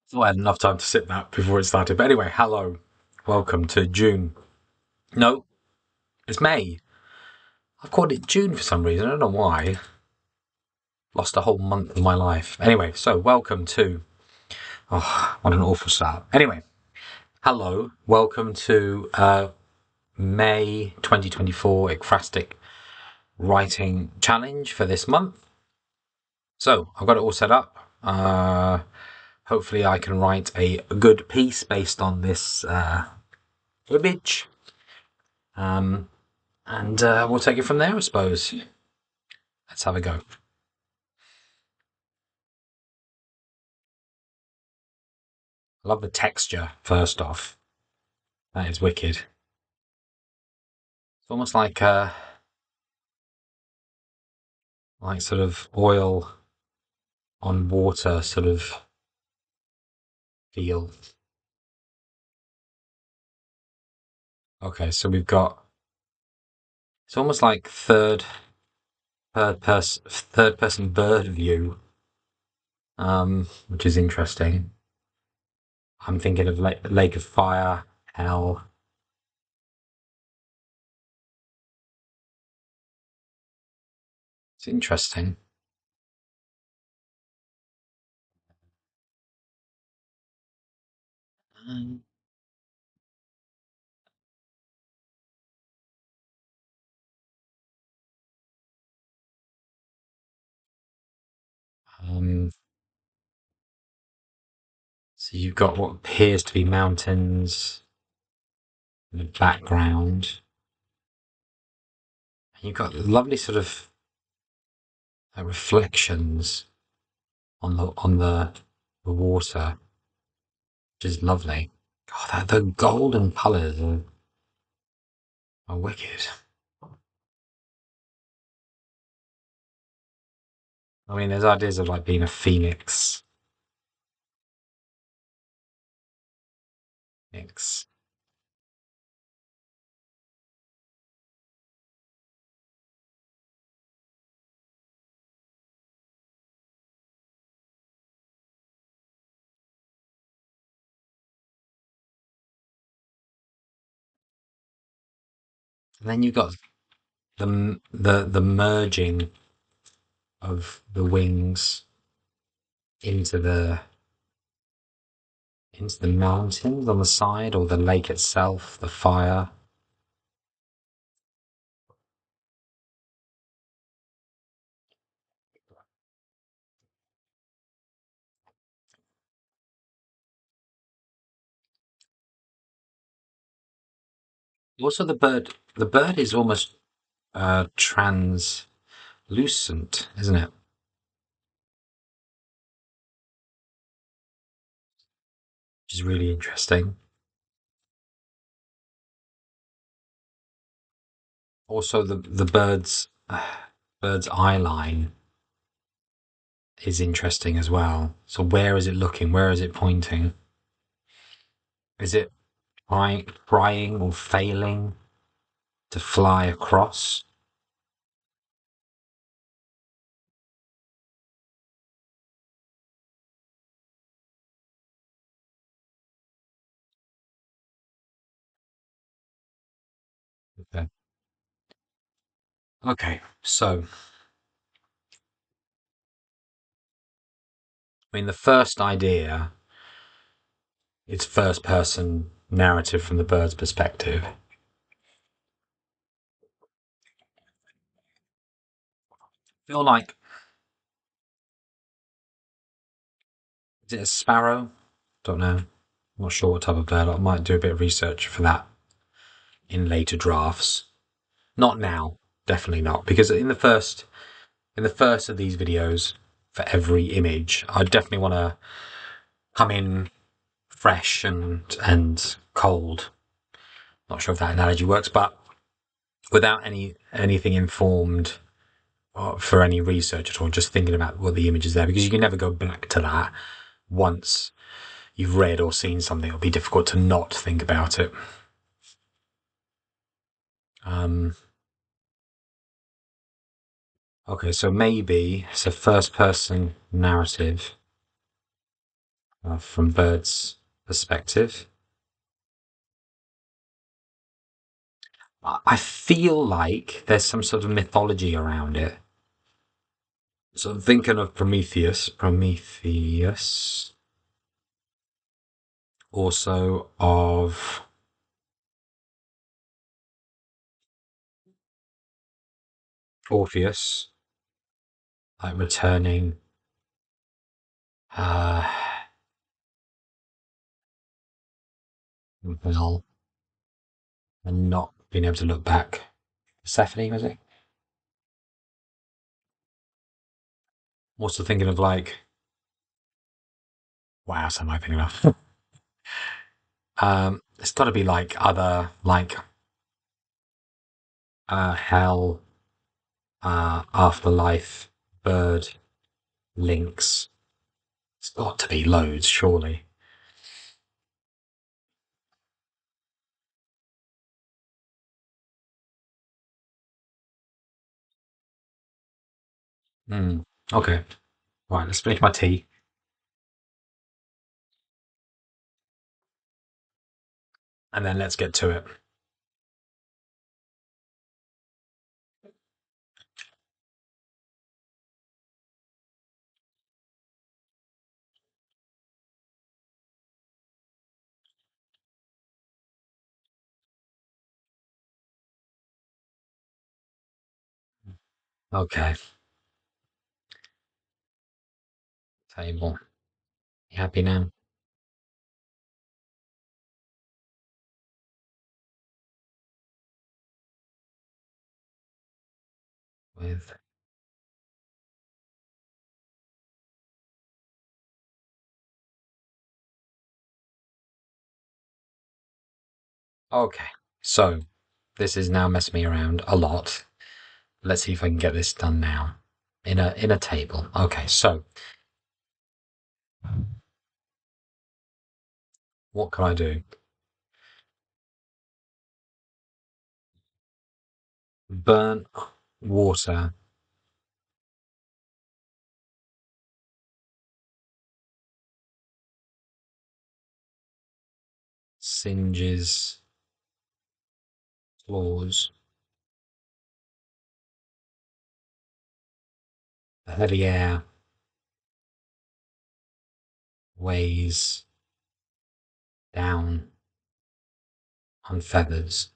So I had enough time to sit that before it started. But anyway, hello. Welcome to June. No, it's May. I've called it June for some reason. I don't know why. Lost a whole month of my life. Anyway, so welcome to. Oh, what an awful start. Anyway, hello. Welcome to May 2024 Ekphrastic Writing Challenge for this month. So I've got it all set up. Hopefully, I can write a good piece based on this image. And we'll take it from there, I suppose. Let's have a go. I love the texture, first off. That is wicked. It's almost like sort of oil on water sort of feel. Okay, so we've got, it's almost like third person bird view, which is interesting. I'm thinking of Lake of Fire, Hell. It's interesting. Um, so you've got what appears to be mountains in the background. And you've got lovely sort of reflections on the water, which is lovely. God, the golden colours are wicked. I mean, there's ideas of like being a phoenix. Phoenix. And then you've got the merging of the wings into the mountains on the side, or the lake itself, the fire. Also, the bird is almost translucent, isn't it? Which is really interesting. Also, the bird's eye line is interesting as well. So where is it looking? Where is it pointing? Is it trying or failing to fly across? Okay. Okay. So, I mean, the first idea is first person narrative from the bird's perspective. I feel like, is it a sparrow? Don't know. I'm not sure what type of bird. I might do a bit of research for that in later drafts. Not now. Definitely not. Because in the first of these videos, for every image, I definitely want to come in fresh and cold. Not sure if that analogy works, but without anything informed for any research at all, just thinking about what the image is there, because you can never go back to that once you've read or seen something. It'll be difficult to not think about it. Um, okay, so maybe it's a first person narrative from birds' perspective. I feel like there's some sort of mythology around it. So I'm thinking of Prometheus. Prometheus. Also of Orpheus, like returning uh, from hell and not being able to look back. Persephone, was it? I'm also thinking of like, what else am I thinking of? It's got to be like other, like hell, afterlife, bird, lynx. It's got to be loads, surely. Hmm. Okay. Right, let's finish my tea. And then let's get to it. Okay. Table. You happy now? With. Okay. So this is now messing me around a lot. Let's see if I can get this done now. In a table. Okay, so what can I do? Burnt water singes floors. The heavy air weighs down on feathers.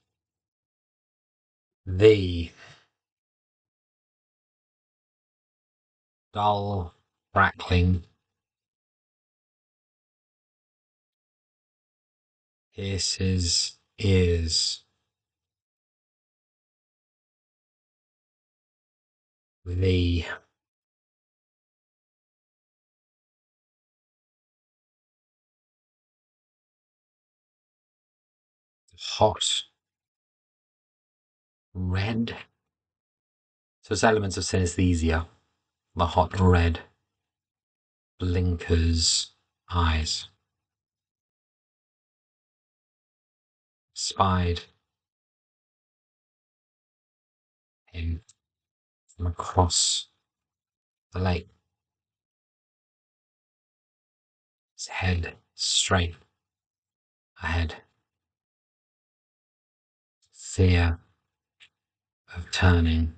The dull crackling pierces ears. The hot red. So it's elements of synesthesia. The hot red blinkers eyes. Spied him from across the lake. His head straight ahead. Fear of turning.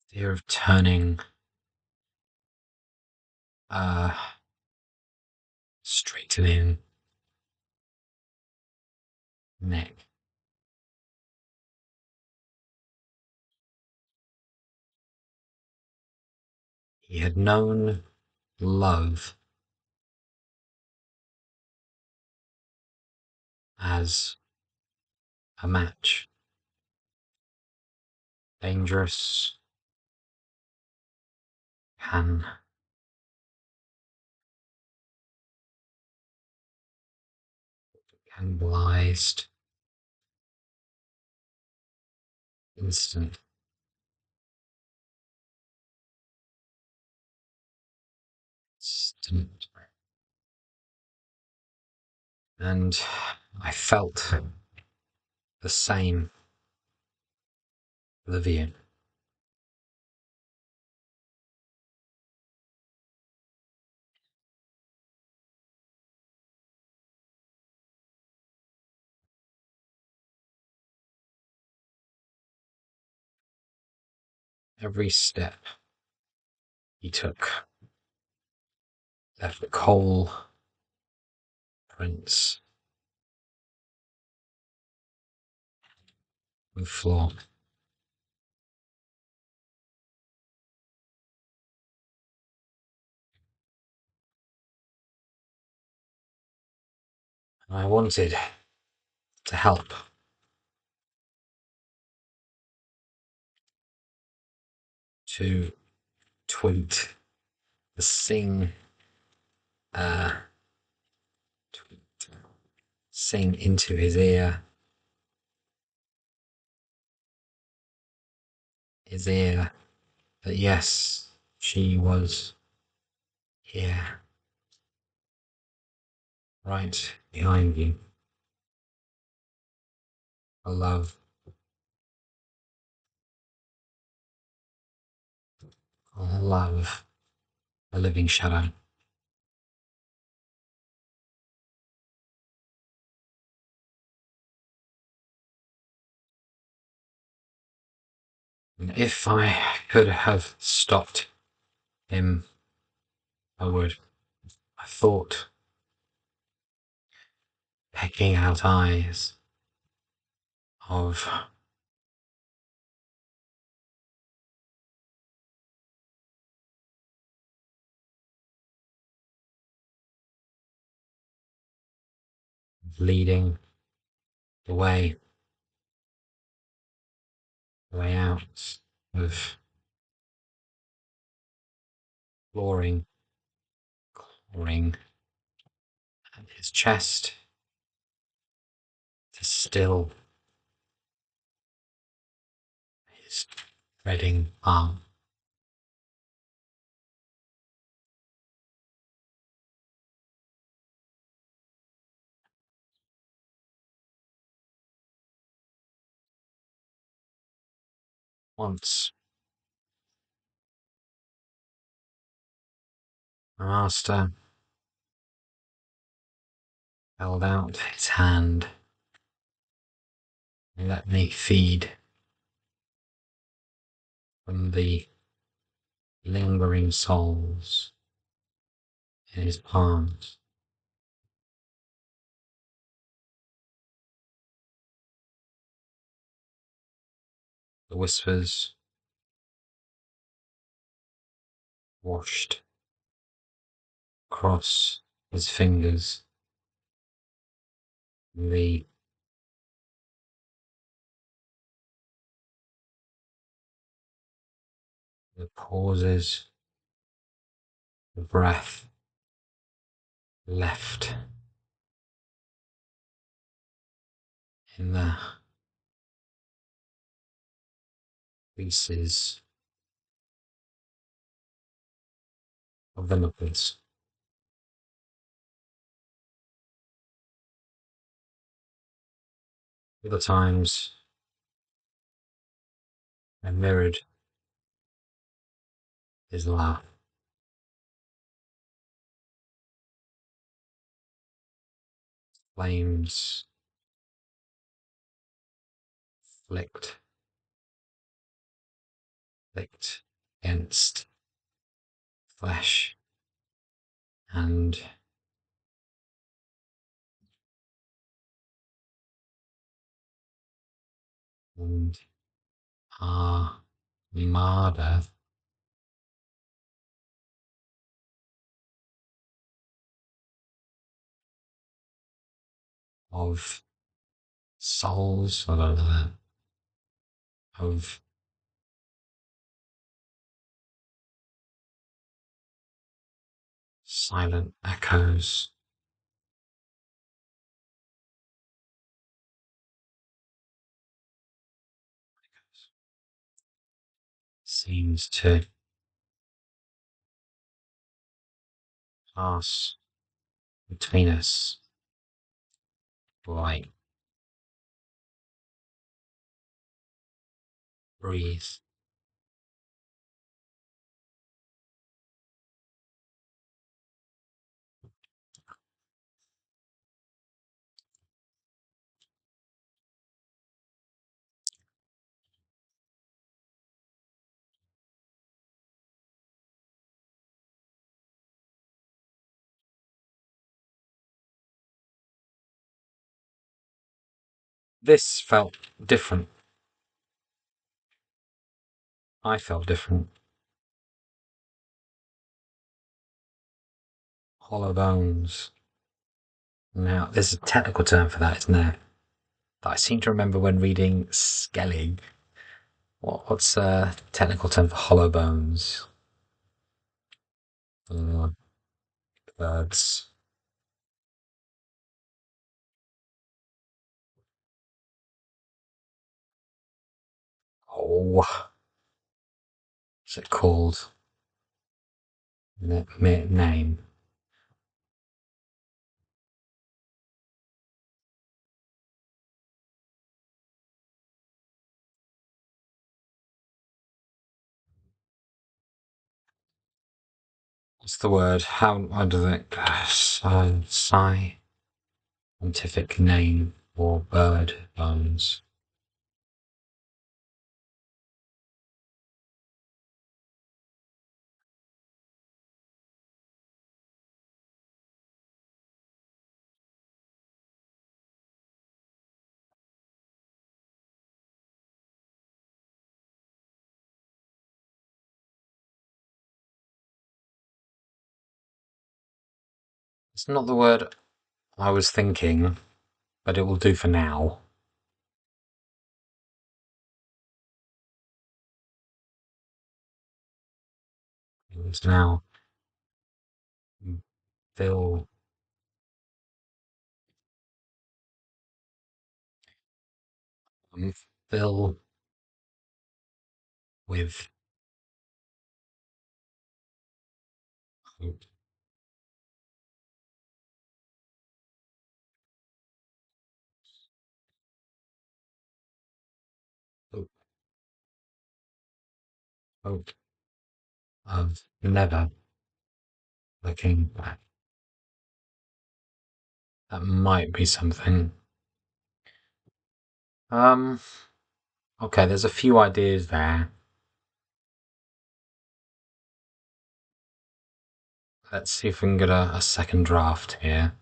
Fear of turning uh straightening neck. He had known love as a match. Dangerous, can cannibalized, instant, instant. And I felt the same, Vivian. Every step he took left a coal prints on the floor. And I wanted to help. To tweet, sing, tweet, sing into his ear, that yes, she was here, right behind you. A love, a living shadow. And if I could have stopped him, I would. I thought, pecking out eyes of leading the way out of clawing, at his chest to still his threading arm. Once, the master held out his hand and let me feed from the lingering souls in his palms. The whispers washed across his fingers, the pauses, the breath left in the creases of the knuckles. Other times I mirrored his laugh. Flames flicked against flesh and armada of souls, of silent echoes, seems to pass between us like breathe. This felt different. I felt different. Hollow bones. Now, there's a technical term for that, isn't there? That I seem to remember when reading Skellig. What's a technical term for hollow bones? Uh, birds. Oh, what's it called? Name. What's the word? How does it? Scientific name for bird bones. It's not the word I was thinking, but it will do for now. It's now fill um, fill with hope. Hope, hope of never looking back. That might be something. Um. Okay, there's a few ideas there. Let's see if we can get a second draft here.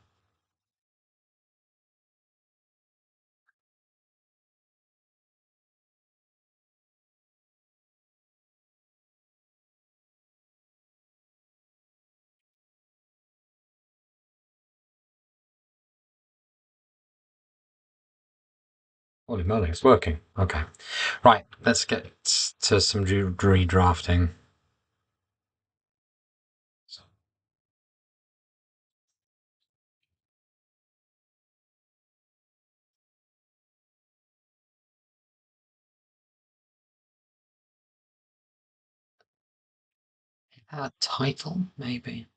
Holy moly, it's working. Okay. Right, let's get to some redrafting. So, title, maybe?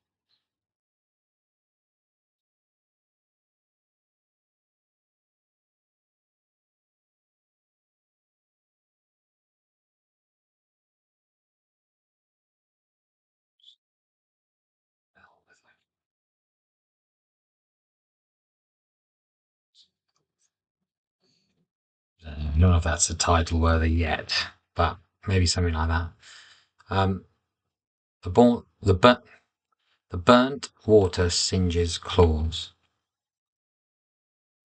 I don't know if that's a title worthy yet, but maybe something like that. Um, the burnt water singes claws.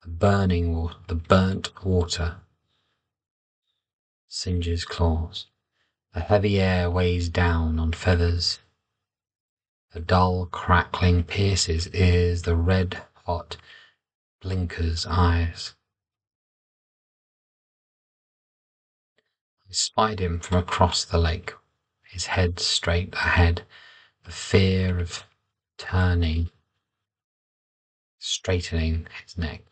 The burnt water singes claws. The heavy air weighs down on feathers. The dull crackling pierces ears. The red hot blinkers eyes. I spied him from across the lake, his head straight ahead, the fear of turning, straightening his neck,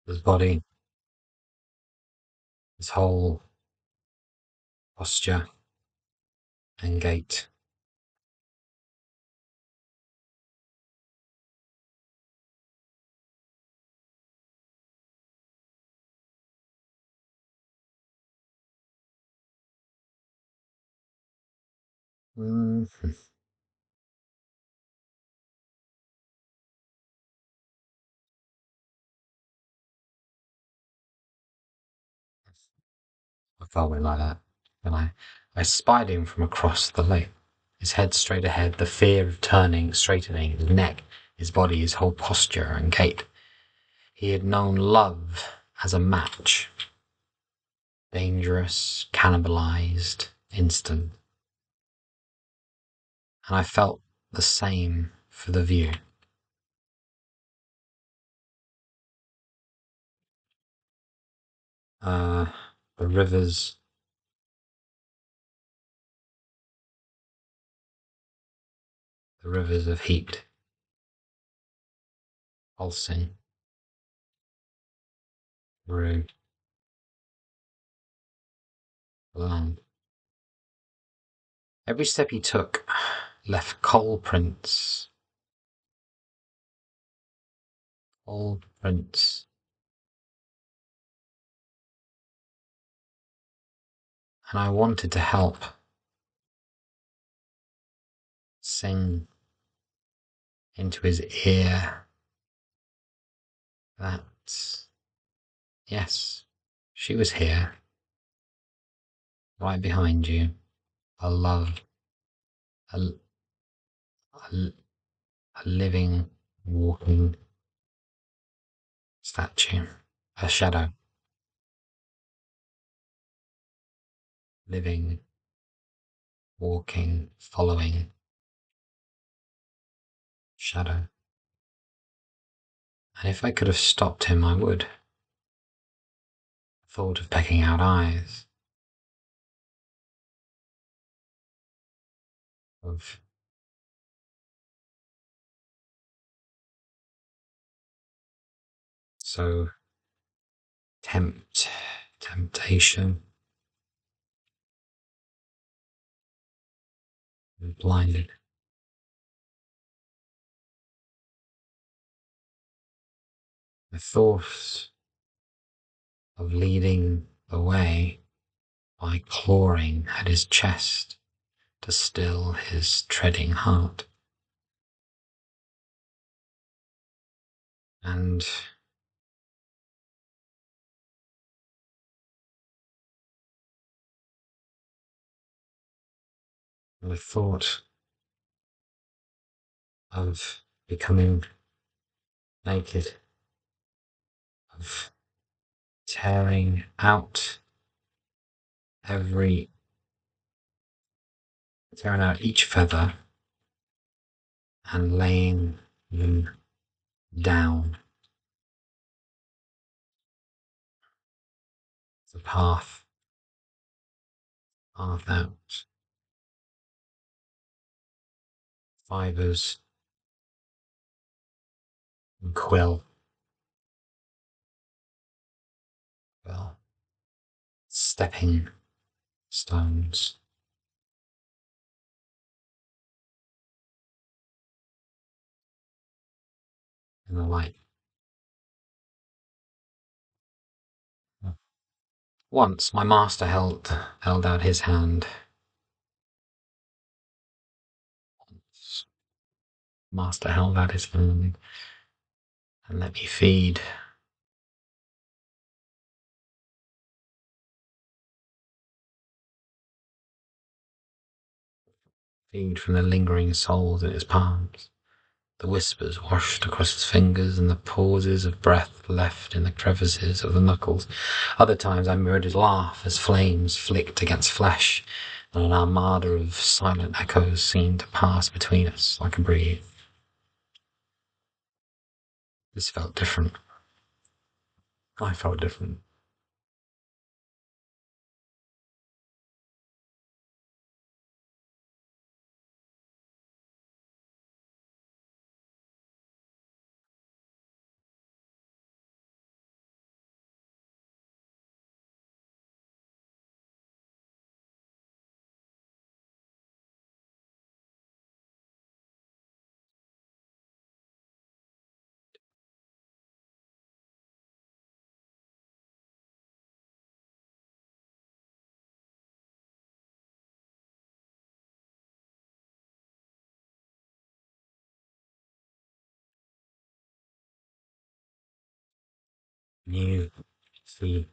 his body, his whole posture and gait. Mm, I felt it like that. And I spied him from across the lake, his head straight ahead, the fear of turning, straightening his neck, his body, his whole posture and gait. He had known love as a match. Dangerous, cannibalized, instant. And I felt the same for the view. The rivers, of heat, pulsing through the land. Every step he took left coal prints. Coal prints. And I wanted to help. Sing into his ear that, yes, she was here, right behind you. A love, a, a, a living, walking statue, a shadow, living, walking, following shadow. And if I could have stopped him, I would. Thought of pecking out eyes, of so temptation, blinded. The thought of leading the way by clawing at his chest to still his treading heart. And the thought of becoming naked, of tearing out each feather and laying them down the path out. Fibers and quill. Well, stepping stones. In the light. Once my master held out his hand. Master held out his hand and let me feed. Feed from the lingering souls in his palms. The whispers washed across his fingers and the pauses of breath left in the crevices of the knuckles. Other times I mirrored his laugh as flames flicked against flesh and an armada of silent echoes seemed to pass between us like a breeze. This felt different. I felt different. You see,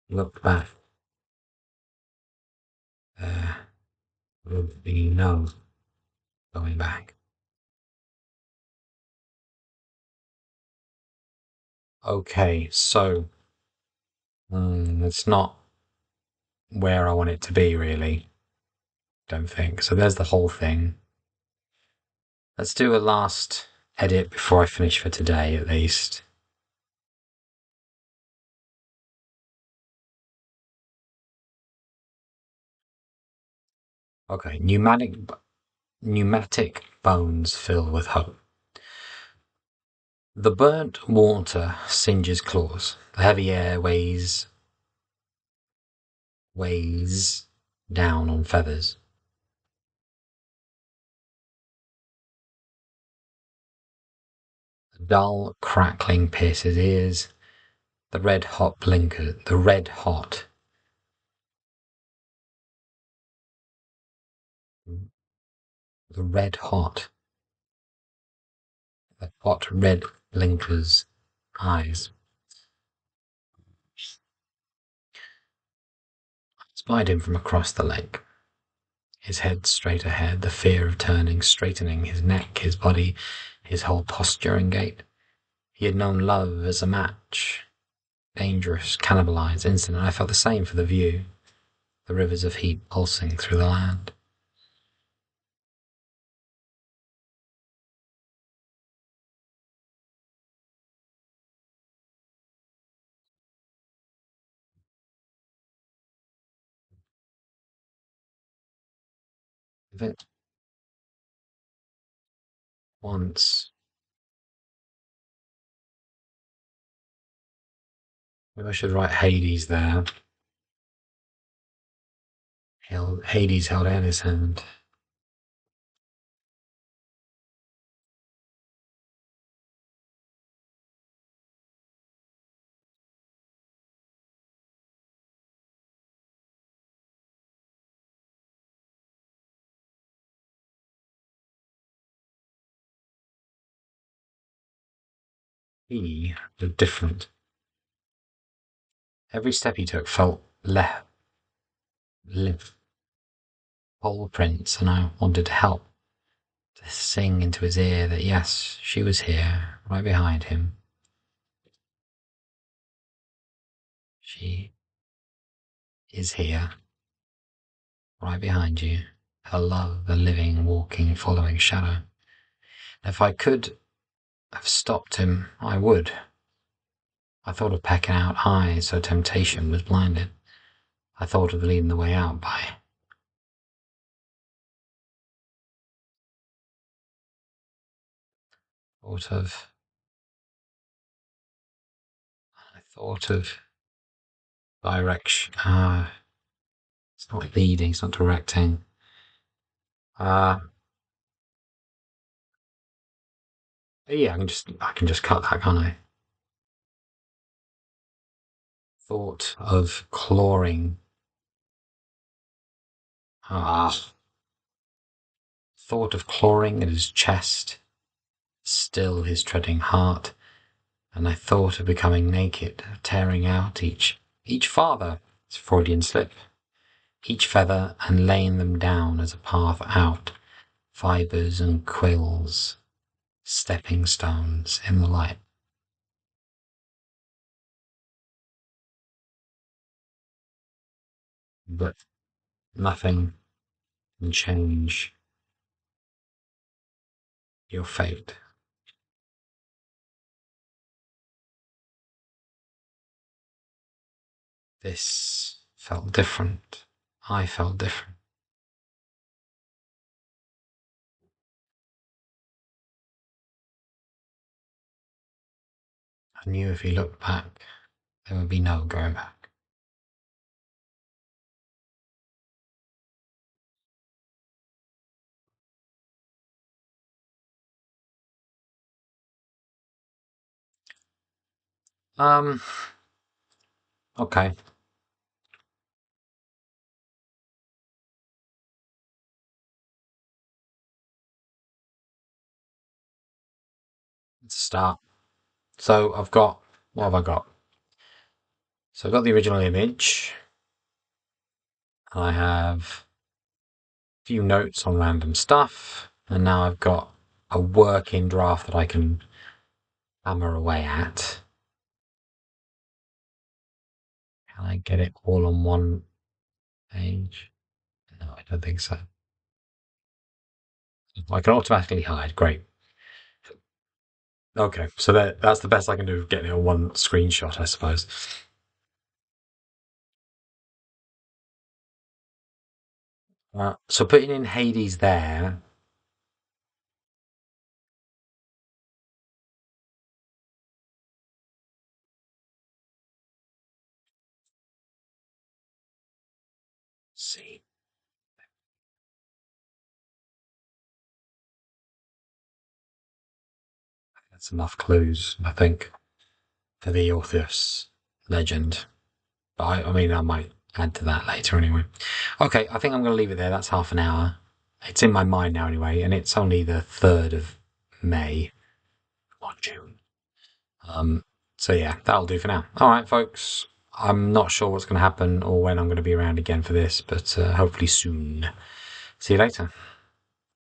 look back. There would be no going back. Okay, so it's not where I want it to be, really. Don't think. So there's the whole thing. Let's do a last edit before I finish for today, at least. Okay, pneumatic bones filled with hope. The burnt water singes claws. The heavy air weighs down on feathers. A dull crackling pierces ears. The red hot, the hot red blinker's eyes. Spied him from across the lake. His head straight ahead, the fear of turning, straightening his neck, his body, his whole posture and gait. He had known love as a match, dangerous, cannibalized, instant, and I felt the same for the view, the rivers of heat pulsing through the land. If it once, maybe I should write Hades there. Hades held out his hand. He was different. Every step he took felt live, whole prints, and I wanted to help, to sing into his ear that yes, she was here, right behind him. She is here, right behind you. Her love, a living, walking, following shadow. If I could have stopped him, I would. I thought of pecking out eyes so temptation was blinded. I thought of leading the way out by. Thought of. I thought of direction. It's not leading, it's not directing. Uh, yeah, I can just cut that, can't I? Thought of clawing. Ah, thought of clawing at his chest, still his treading heart, and I thought of becoming naked, of tearing out each father, it's a Freudian slip, each feather, and laying them down as a path out, fibres and quills, stepping stones in the light. But nothing can change your fate. This felt different. I felt different. I knew if he looked back, there would be no going back. Um, okay. Let's start. So what have I got? So I've got the original image. I have a few notes on random stuff. And now I've got a working draft that I can hammer away at. I get it all on one page? No, I don't think so. I can automatically hide. Great. Okay, so that's the best I can do of getting it on one screenshot, I suppose. So putting in Hades there. See, that's enough clues, I think, for the Orpheus legend. But I mean, I might add to that later anyway. Okay, I think I'm going to leave it there. That's half an hour. It's in my mind now anyway, and it's only the 3rd of May or June. So yeah, that'll do for now. All right, folks. I'm not sure what's going to happen or when I'm going to be around again for this, but hopefully soon. See you later.